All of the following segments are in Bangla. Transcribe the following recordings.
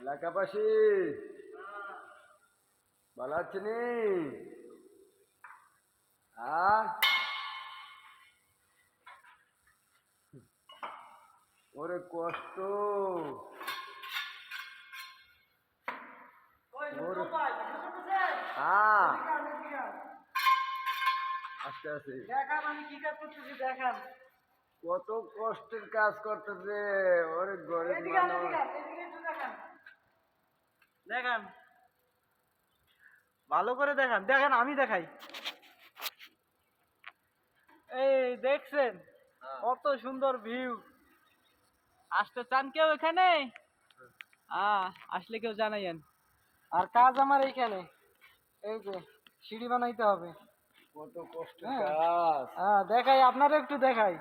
এলাকাবাসী ভালো আছেনি? ওরে কষ্ট, আস্তে আস্তে দেখান আমি কি কাজ করতেছি দেখান। কত কষ্টের কাজ করতেছে ওরে গরিব মানুষ। দেখান ভালো করে দেখান, দেখেন আমি দেখাই। এই দেখছেন কত সুন্দর ভিউ। আসতে চান কেউ এখানে? আসলে কেউ জানাইয়েন। আর কাজ আমার এইখানে, এই যে সিঁড়ি বানাইতে হবে। কত কষ্টের হ্যাঁ। কাজ। দেখাই আপনারও একটু দেখাই।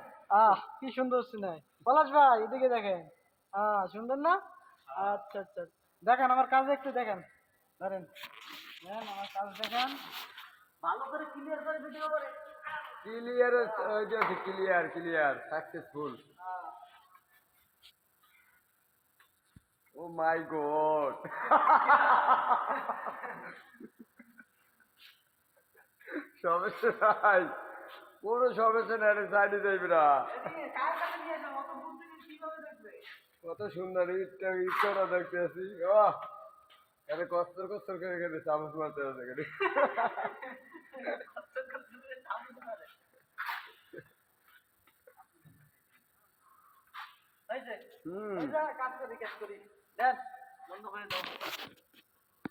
কি সুন্দর সিনাই। পলাশ ভাই এদিকে দেখেন। সুন্দর না? আচ্ছা আচ্ছা, দেখেন আমার কাজ একটু দেখেন। ধরেন দেখেন আমার কাজ দেখেন, ভালো করে ক্লিয়ার করে ভিডিও করে। ক্লিয়ার, ওই যে ক্লিয়ার ক্লিয়ার সাকসেসফুল। ও মাই গড, সমস্যা নাই, কোনো সমস্যা নাই, সাইডে যাইবে না। কত সুন্দর ইটটা ইটটা দেখতে আছি। এখানে কস্তর কস্তর করে এখানে চামচ মারতে আছে এখানে। কাজ করি দেন।